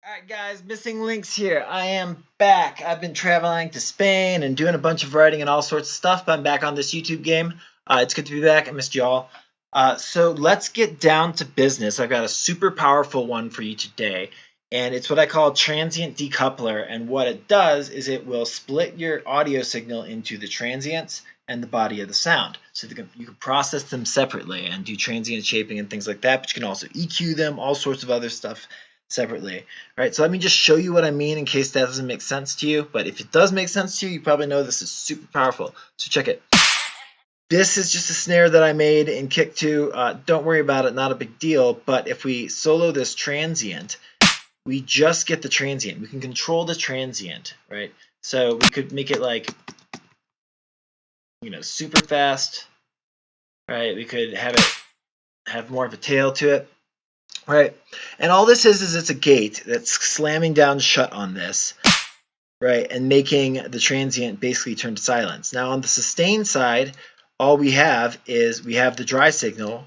Alright guys, Missing Lynx here. I am back. I've been traveling to Spain and doing a bunch of writing and all sorts of stuff, but I'm back on this YouTube game. It's good to be back. I missed y'all. So let's get down to business. I've got a super powerful one for you today, and it's what I call Transient Decoupler. And what it does is it will split your audio signal into the transients and the body of the sound. So you can process them separately and do transient shaping and things like that, but you can also EQ them, all sorts of other stuff separately. Right, so let me just show you what I mean in case that doesn't make sense to you. But if it does make sense to you, you probably know this is super powerful. So check it. This is just a snare that I made in Kick 2. Don't worry about it, not a big deal. But if we solo this transient, we just get the transient. We can control the transient, right? So we could make it like, super fast, right? We could have more of a tail to it. Right, and all this is it's a gate that's slamming down shut on this, right, and making the transient basically turn to silence. Now on the sustain side, all we have is the dry signal,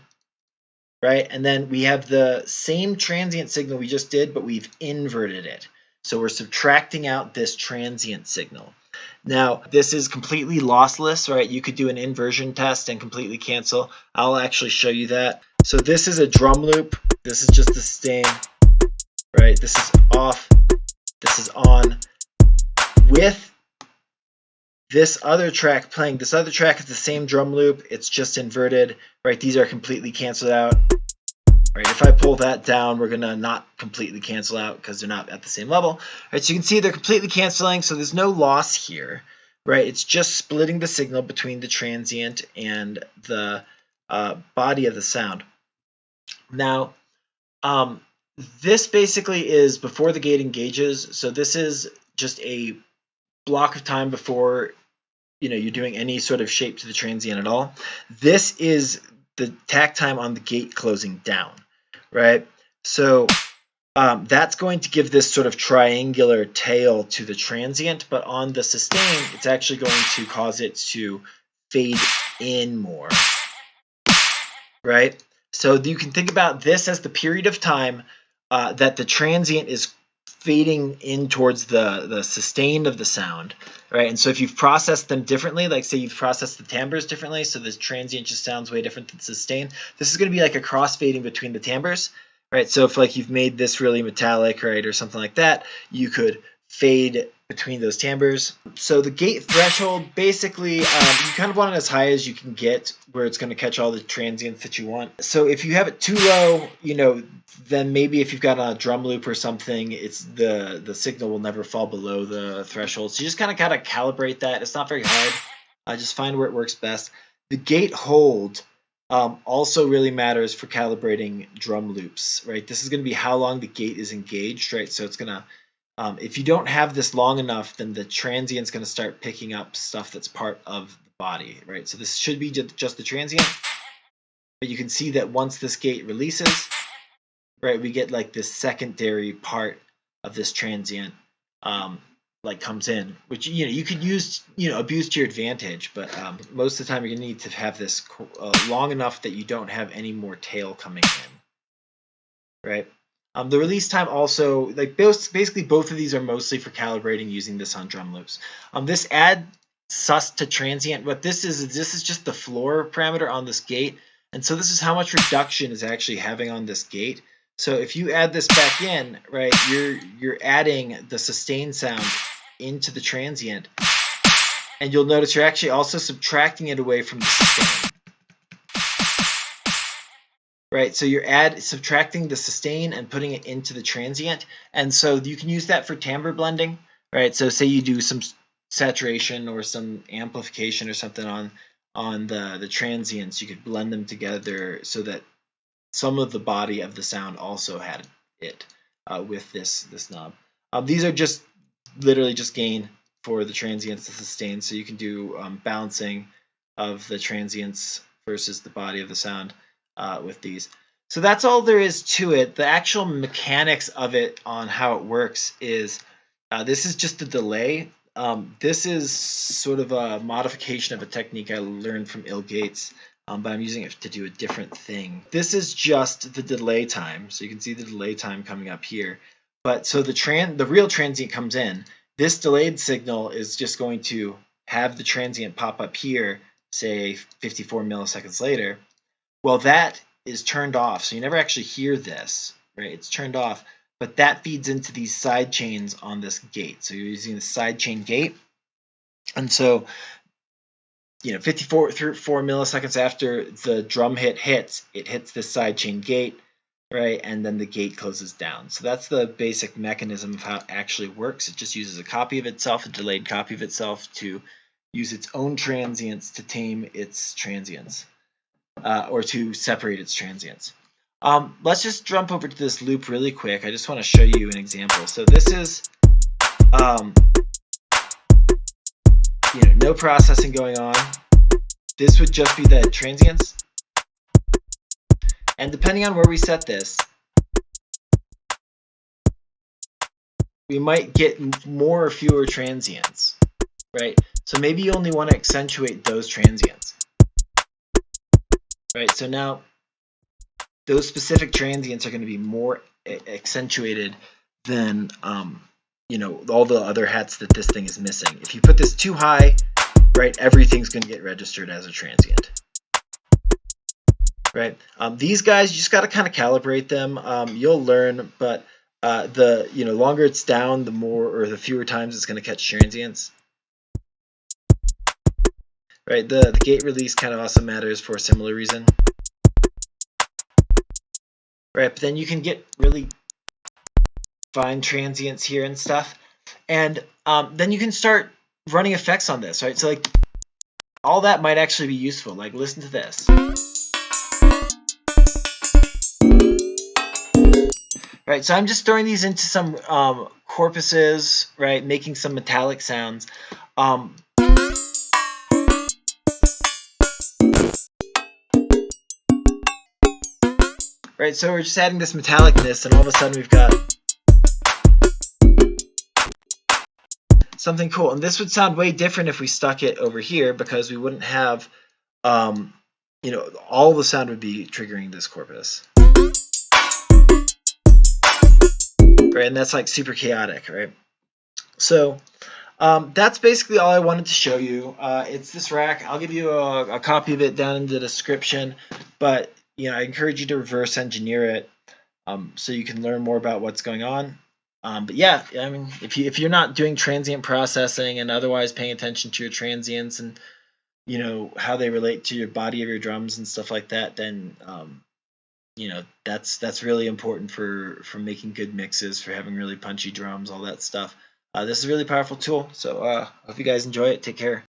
right, and then we have the same transient signal we just did, but we've inverted it. So we're subtracting out this transient signal. Now, this is completely lossless, right? You could do an inversion test and completely cancel. I'll actually show you that. So this is a drum loop. This is just the sustain, right? This is off. This is on. With this other track playing, this other track is the same drum loop. It's just inverted, right? These are completely canceled out. Right, if I pull that down, we're going to not completely cancel out because they're not at the same level. Right, so you can see they're completely canceling, so there's no loss here. Right, it's just splitting the signal between the transient and the body of the sound. Now, this basically is before the gate engages, so this is just a block of time before you're doing any sort of shape to the transient at all. This is the takt time on the gate closing down, right? So that's going to give this sort of triangular tail to the transient, but on the sustain, it's actually going to cause it to fade in more, right? So you can think about this as the period of time that the transient is fading in towards the sustain of the sound, right? And so if you've processed them differently, like say you've processed the timbres differently, so the transient just sounds way different than sustain, this is going to be like a crossfading between the timbres, right? So if like you've made this really metallic, right, or something like that, you could fade between those timbres. So the gate threshold, basically, you kind of want it as high as you can get where it's going to catch all the transients that you want. So if you have it too low, then maybe if you've got a drum loop or something, it's the signal will never fall below the threshold. So you just kind of got to calibrate that. It's not very hard. Just find where it works best. The gate hold also really matters for calibrating drum loops, right? This is going to be how long the gate is engaged, right? So it's going to if you don't have this long enough, then the transient's going to start picking up stuff that's part of the body, right? So this should be just the transient, but you can see that once this gate releases, right, we get like this secondary part of this transient like comes in, which you could use abuse to your advantage, but most of the time you're going to need to have this long enough that you don't have any more tail coming in, right? The release time also, like basically both of these are mostly for calibrating using this on drum loops. This add sus to transient, what this is just the floor parameter on this gate, and so this is how much reduction is actually having on this gate. So if you add this back in, right, you're adding the sustain sound into the transient, and you'll notice you're actually also subtracting it away from the sustain. Right, so you're subtracting the sustain and putting it into the transient, and so you can use that for timbre blending, right? So say you do some saturation or some amplification or something on the transients, you could blend them together so that some of the body of the sound also had it with this knob. These are just literally just gain for the transients to sustain, so you can do balancing of the transients versus the body of the sound with these. So that's all there is to it. The actual mechanics of it on how it works is this is just a delay. This is sort of a modification of a technique I learned from Il Gates, but I'm using it to do a different thing. This is just the delay time. So you can see the delay time coming up here. But so the real transient comes in. This delayed signal is just going to have the transient pop up here, say 54 milliseconds later. Well, that is turned off, so you never actually hear this, right? It's turned off, but that feeds into these side chains on this gate. So you're using the side chain gate, and so 54 milliseconds after the drum hit hits, it hits this side chain gate, right? And then the gate closes down. So that's the basic mechanism of how it actually works. It just uses a copy of itself, a delayed copy of itself, to use its own transients to tame its transients. Or to separate its transients. Let's just jump over to this loop really quick. I just want to show you an example. So this is no processing going on. This would just be the transients. And depending on where we set this, we might get more or fewer transients, right? So maybe you only want to accentuate those transients. Right, so now those specific transients are going to be more accentuated than all the other hats that this thing is missing. If you put this too high, right, everything's going to get registered as a transient. Right, these guys, you just got to kind of calibrate them. You'll learn, but the longer it's down, the more or the fewer times it's going to catch transients. Right, the gate release kind of also matters for a similar reason. Right, but then you can get really fine transients here and stuff, and then you can start running effects on this, right? So like all that might actually be useful. Like listen to this. Right, so I'm just throwing these into some corpuses, right, making some metallic sounds. Right, so we're just adding this metallicness, and all of a sudden we've got something cool. And this would sound way different if we stuck it over here, because we wouldn't have, all the sound would be triggering this corpus. Right, and that's like super chaotic, right? So that's basically all I wanted to show you. It's this rack. I'll give you a copy of it down in the description, but I encourage you to reverse engineer it so you can learn more about what's going on. But yeah, I mean, if you're not doing transient processing and otherwise paying attention to your transients and how they relate to your body of your drums and stuff like that, then that's really important for making good mixes, for having really punchy drums, all that stuff. This is a really powerful tool. So hope you guys enjoy it. Take care.